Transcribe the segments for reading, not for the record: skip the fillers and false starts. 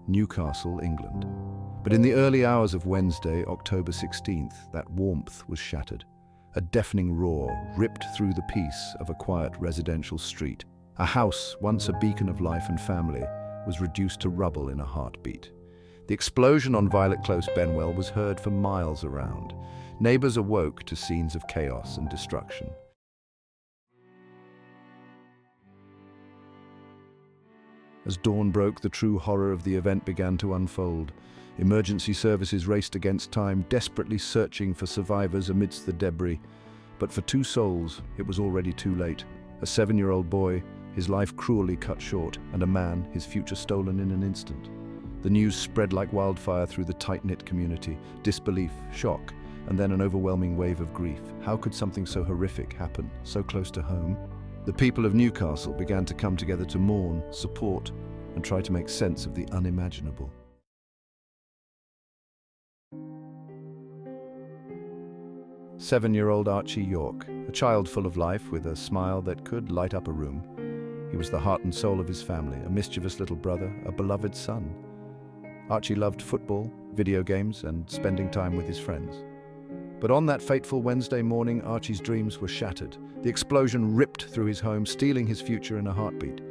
Newcastle, England. But in the early hours of Wednesday, October 16th, that warmth was shattered. A deafening roar ripped through the peace of a quiet residential street. A house, once a beacon of life and family, was reduced to rubble in a heartbeat. The explosion on Violet Close, Benwell, was heard for miles around. Neighbours awoke to scenes of chaos and destruction. As dawn broke, the true horror of the event began to unfold. Emergency services raced against time, desperately searching for survivors amidst the debris. But for two souls, it was already too late. A 7-year-old boy, his life cruelly cut short, and a man, his future stolen in an instant. The news spread like wildfire through the tight-knit community. Disbelief, shock, and then an overwhelming wave of grief. How could something so horrific happen, so close to home? The people of Newcastle began to come together to mourn, support, and try to make sense of the unimaginable. Seven-year-old Archie York, a child full of life with a smile that could light up a room. He was the heart and soul of his family, a mischievous little brother, a beloved son. Archie loved football, video games, and spending time with his friends. But on that fateful Wednesday morning, Archie's dreams were shattered. The explosion ripped through his home, stealing his future in a heartbeat.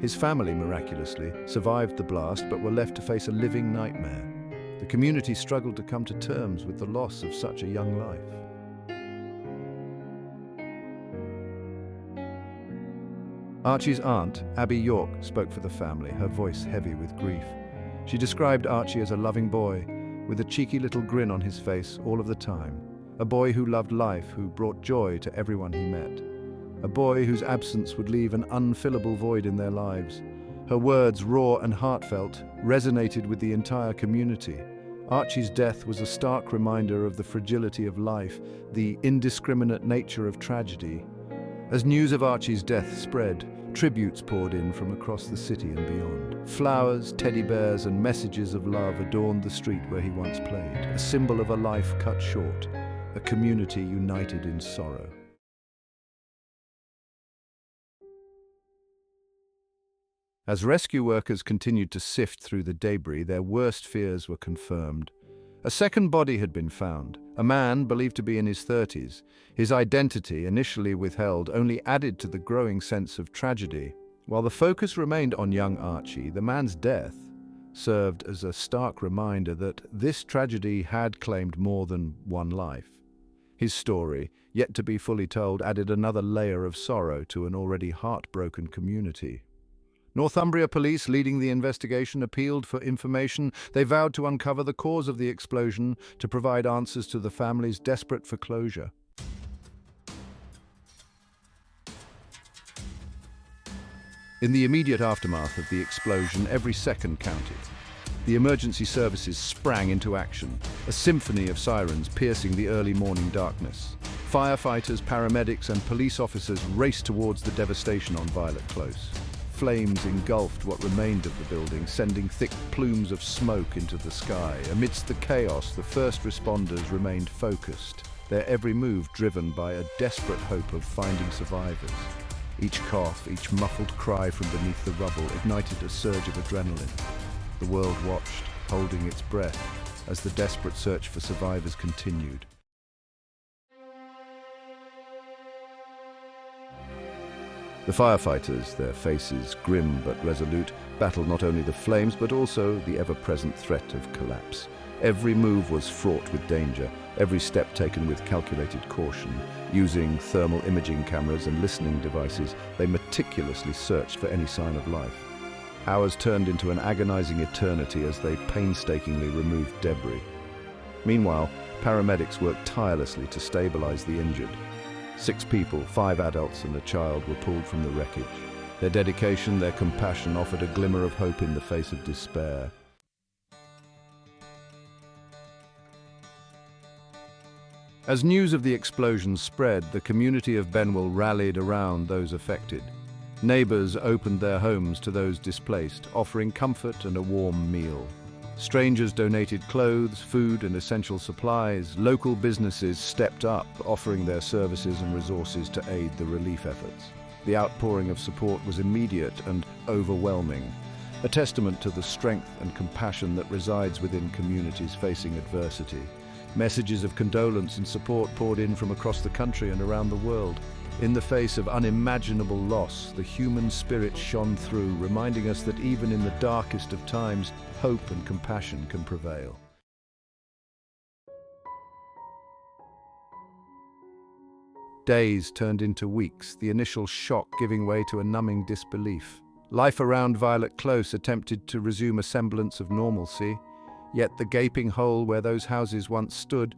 His family, miraculously, survived the blast, but were left to face a living nightmare. The community struggled to come to terms with the loss of such a young life. Archie's aunt, Abby York, spoke for the family, her voice heavy with grief. She described Archie as a loving boy, with a cheeky little grin on his face all of the time. A boy who loved life, who brought joy to everyone he met. A boy whose absence would leave an unfillable void in their lives. Her words, raw and heartfelt, resonated with the entire community. Archie's death was a stark reminder of the fragility of life, the indiscriminate nature of tragedy. As news of Archie's death spread, tributes poured in from across the city and beyond. Flowers, teddy bears, and messages of love adorned the street where he once played, a symbol of a life cut short, a community united in sorrow. As rescue workers continued to sift through the debris, their worst fears were confirmed. A second body had been found, a man believed to be in his 30s. His identity, initially withheld, only added to the growing sense of tragedy. While the focus remained on young Archie, the man's death served as a stark reminder that this tragedy had claimed more than one life. His story, yet to be fully told, added another layer of sorrow to an already heartbroken community. Northumbria Police, leading the investigation, appealed for information. They vowed to uncover the cause of the explosion, to provide answers to the families desperate for closure. In the immediate aftermath of the explosion, every second counted. The emergency services sprang into action, a symphony of sirens piercing the early morning darkness. Firefighters, paramedics, and police officers raced towards the devastation on Violet Close. Flames engulfed what remained of the building, sending thick plumes of smoke into the sky. Amidst the chaos, the first responders remained focused, their every move driven by a desperate hope of finding survivors. Each cough, each muffled cry from beneath the rubble ignited a surge of adrenaline. The world watched, holding its breath, as the desperate search for survivors continued. The firefighters, their faces grim but resolute, battled not only the flames but also the ever-present threat of collapse. Every move was fraught with danger, every step taken with calculated caution. Using thermal imaging cameras and listening devices, they meticulously searched for any sign of life. Hours turned into an agonizing eternity as they painstakingly removed debris. Meanwhile, paramedics worked tirelessly to stabilize the injured. 6 people, 5 adults and a child, were pulled from the wreckage. Their dedication, their compassion offered a glimmer of hope in the face of despair. As news of the explosion spread, the community of Benwell rallied around those affected. Neighbours opened their homes to those displaced, offering comfort and a warm meal. Strangers donated clothes, food, and essential supplies. Local businesses stepped up, offering their services and resources to aid the relief efforts. The outpouring of support was immediate and overwhelming. a testament to the strength and compassion that resides within communities facing adversity. Messages of condolence and support poured in from across the country and around the world. In the face of unimaginable loss, the human spirit shone through, reminding us that even in the darkest of times, hope and compassion can prevail. Days turned into weeks, the initial shock giving way to a numbing disbelief. Life around Violet Close attempted to resume a semblance of normalcy, yet the gaping hole where those houses once stood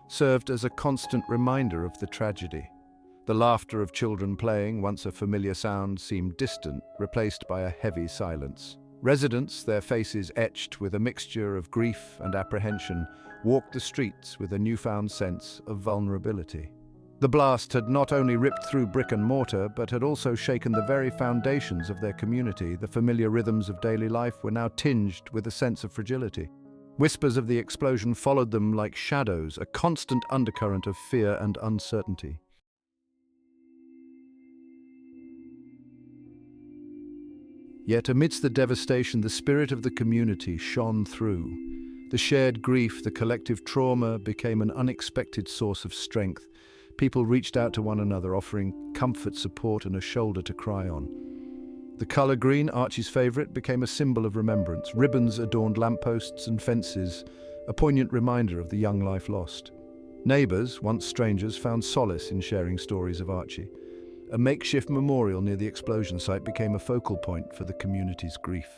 served as a constant reminder of the tragedy. The laughter of children playing, once a familiar sound, seemed distant, replaced by a heavy silence. Residents, their faces etched with a mixture of grief and apprehension, walked the streets with a newfound sense of vulnerability. The blast had not only ripped through brick and mortar, but had also shaken the very foundations of their community. The familiar rhythms of daily life were now tinged with a sense of fragility. Whispers of the explosion followed them like shadows, a constant undercurrent of fear and uncertainty. Yet amidst the devastation, the spirit of the community shone through. The shared grief, the collective trauma became an unexpected source of strength. People reached out to one another, offering comfort, support, and a shoulder to cry on. The colour green, Archie's favourite, became a symbol of remembrance. Ribbons adorned lampposts and fences, a poignant reminder of the young life lost. Neighbours, once strangers, found solace in sharing stories of Archie. A makeshift memorial near the explosion site became a focal point for the community's grief.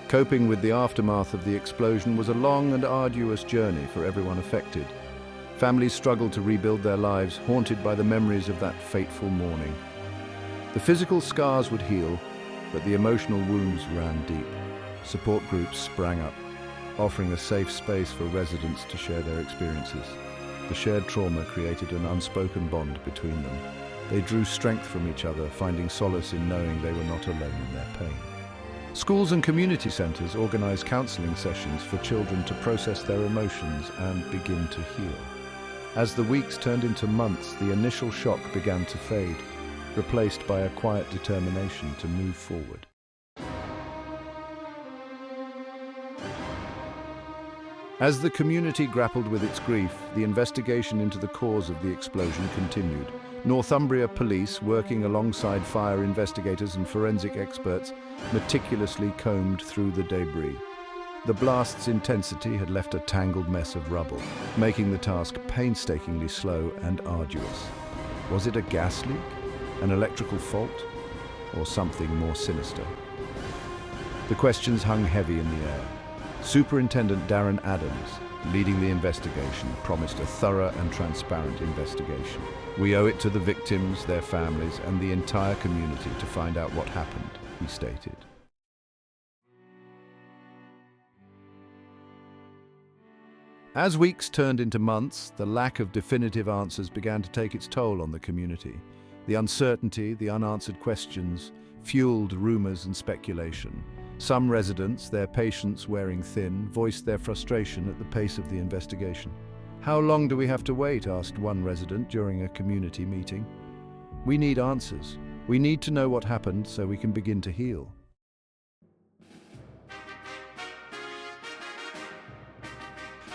Coping with the aftermath of the explosion was a long and arduous journey for everyone affected. Families struggled to rebuild their lives, haunted by the memories of that fateful morning. The physical scars would heal, but the emotional wounds ran deep. Support groups sprang up, offering a safe space for residents to share their experiences. The shared trauma created an unspoken bond between them. They drew strength from each other, finding solace in knowing they were not alone in their pain. Schools and community centres organised counselling sessions for children to process their emotions and begin to heal. As the weeks turned into months, the initial shock began to fade, replaced by a quiet determination to move forward. As the community grappled with its grief, the investigation into the cause of the explosion continued. Northumbria Police, working alongside fire investigators and forensic experts, meticulously combed through the debris. The blast's intensity had left a tangled mess of rubble, making the task painstakingly slow and arduous. Was it a gas leak, an electrical fault, or something more sinister? The questions hung heavy in the air. Superintendent Darren Adams, leading the investigation, promised a thorough and transparent investigation. "We owe it to the victims, their families, and the entire community to find out what happened," he stated. As weeks turned into months, the lack of definitive answers began to take its toll on the community. The uncertainty, the unanswered questions, fueled rumors and speculation. Some residents, their patience wearing thin, voiced their frustration at the pace of the investigation. "How long do we have to wait?" asked one resident during a community meeting. "We need answers. We need to know what happened so we can begin to heal."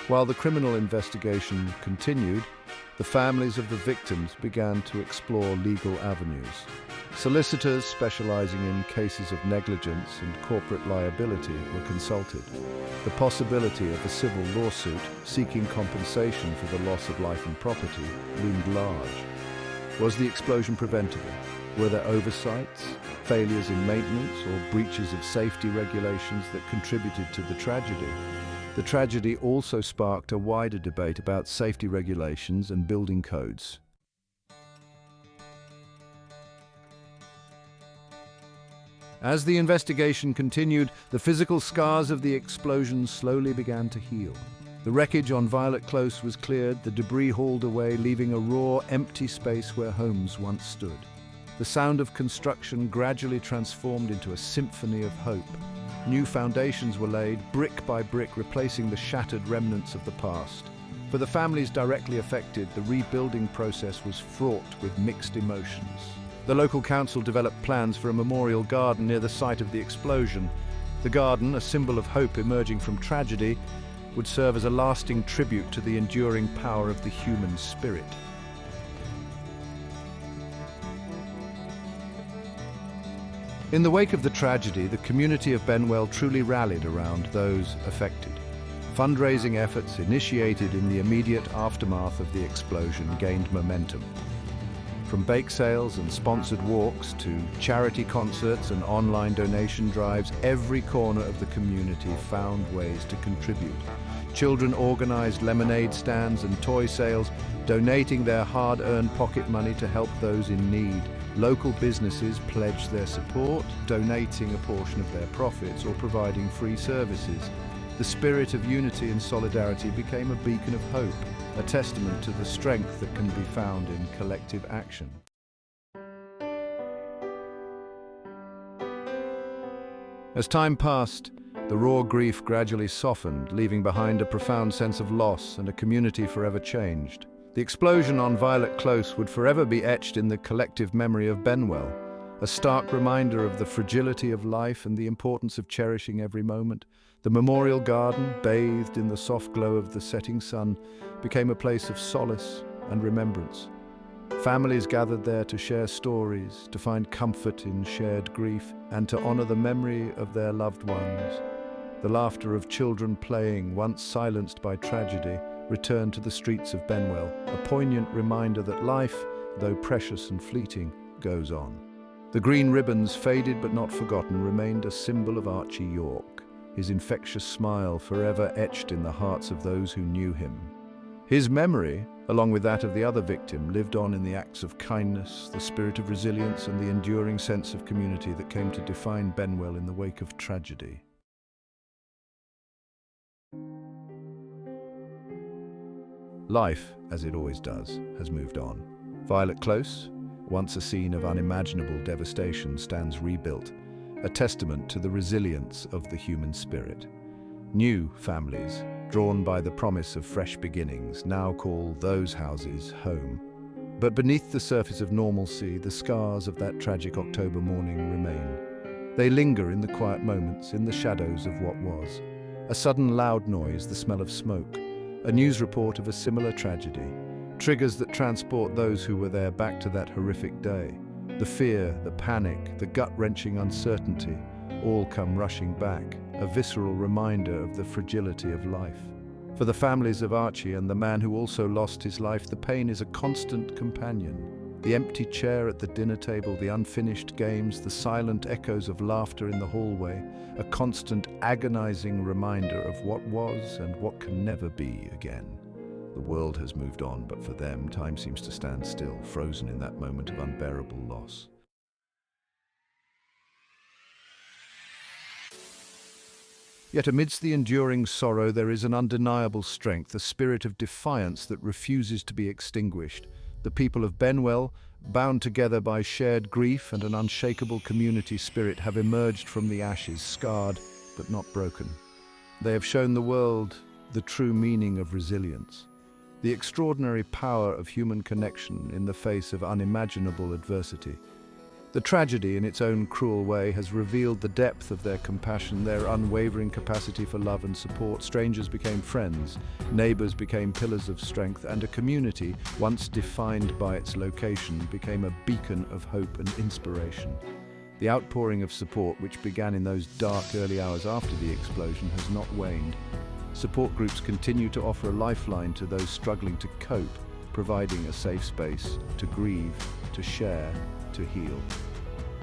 While the criminal investigation continued, the families of the victims began to explore legal avenues. Solicitors specializing in cases of negligence and corporate liability were consulted. The possibility of a civil lawsuit seeking compensation for the loss of life and property loomed large. Was the explosion preventable? Were there oversights, failures in maintenance, or breaches of safety regulations that contributed to the tragedy? The tragedy also sparked a wider debate about safety regulations and building codes. As the investigation continued, the physical scars of the explosion slowly began to heal. The wreckage on Violet Close was cleared, the debris hauled away, leaving a raw, empty space where homes once stood. The sound of construction gradually transformed into a symphony of hope. New foundations were laid, brick by brick, replacing the shattered remnants of the past. For the families directly affected, the rebuilding process was fraught with mixed emotions. The local council developed plans for a memorial garden near the site of the explosion. The garden, a symbol of hope emerging from tragedy, would serve as a lasting tribute to the enduring power of the human spirit. In the wake of the tragedy, the community of Benwell truly rallied around those affected. Fundraising efforts initiated in the immediate aftermath of the explosion gained momentum. From bake sales and sponsored walks to charity concerts and online donation drives, every corner of the community found ways to contribute. Children organized lemonade stands and toy sales, donating their hard-earned pocket money to help those in need. Local businesses pledged their support, donating a portion of their profits or providing free services. The spirit of unity and solidarity became a beacon of hope, a testament to the strength that can be found in collective action. As time passed, the raw grief gradually softened, leaving behind a profound sense of loss and a community forever changed. The explosion on Violet Close would forever be etched in the collective memory of Benwell, a stark reminder of the fragility of life and the importance of cherishing every moment. The memorial garden, bathed in the soft glow of the setting sun, became a place of solace and remembrance. Families gathered there to share stories, to find comfort in shared grief, and to honor the memory of their loved ones. The laughter of children playing, once silenced by tragedy, returned to the streets of Benwell, a poignant reminder that life, though precious and fleeting, goes on. The green ribbons, faded but not forgotten, remained a symbol of Archie York, his infectious smile forever etched in the hearts of those who knew him. His memory, along with that of the other victim, lived on in the acts of kindness, the spirit of resilience, and the enduring sense of community that came to define Benwell in the wake of tragedy. Life, as it always does, has moved on. Violet Close, once a scene of unimaginable devastation, stands rebuilt, a testament to the resilience of the human spirit. New families, drawn by the promise of fresh beginnings, now call those houses home. But beneath the surface of normalcy, the scars of that tragic October morning remain. They linger in the quiet moments, in the shadows of what was. A sudden loud noise, the smell of smoke, a news report of a similar tragedy, triggers that transport those who were there back to that horrific day. The fear, the panic, the gut-wrenching uncertainty, all come rushing back, a visceral reminder of the fragility of life. For the families of Archie and the man who also lost his life, the pain is a constant companion. The empty chair at the dinner table, the unfinished games, the silent echoes of laughter in the hallway, a constant agonizing reminder of what was and what can never be again. The world has moved on, but for them, time seems to stand still, frozen in that moment of unbearable loss. Yet amidst the enduring sorrow, there is an undeniable strength, a spirit of defiance that refuses to be extinguished. The people of Benwell, bound together by shared grief and an unshakable community spirit, have emerged from the ashes, scarred but not broken. They have shown the world the true meaning of resilience, the extraordinary power of human connection in the face of unimaginable adversity. The tragedy, in its own cruel way, has revealed the depth of their compassion, their unwavering capacity for love and support. Strangers became friends, neighbors became pillars of strength, and a community, once defined by its location, became a beacon of hope and inspiration. The outpouring of support, which began in those dark early hours after the explosion, has not waned. Support groups continue to offer a lifeline to those struggling to cope, providing a safe space to grieve, to share, to heal.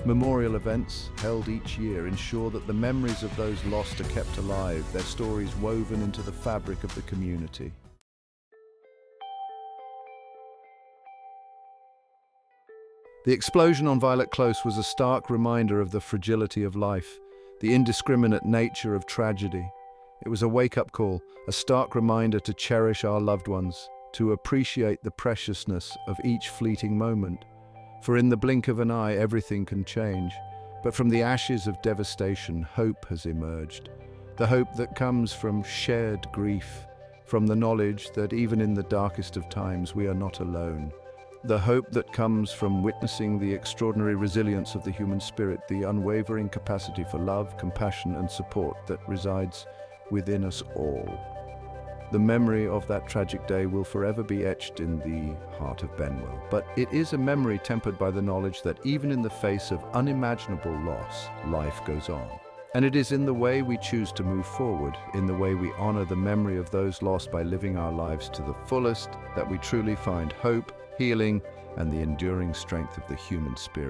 Memorial events, held each year, ensure that the memories of those lost are kept alive, their stories woven into the fabric of the community. The explosion on Violet Close was a stark reminder of the fragility of life, the indiscriminate nature of tragedy. It was a wake-up call, a stark reminder to cherish our loved ones, to appreciate the preciousness of each fleeting moment. For in the blink of an eye, everything can change. But from the ashes of devastation, hope has emerged. The hope that comes from shared grief, from the knowledge that even in the darkest of times, we are not alone. The hope that comes from witnessing the extraordinary resilience of the human spirit, the unwavering capacity for love, compassion, and support that resides within us all. The memory of that tragic day will forever be etched in the heart of Benwell, but it is a memory tempered by the knowledge that even in the face of unimaginable loss, life goes on. And it is in the way we choose to move forward, in the way we honor the memory of those lost by living our lives to the fullest, that we truly find hope, healing, and the enduring strength of the human spirit.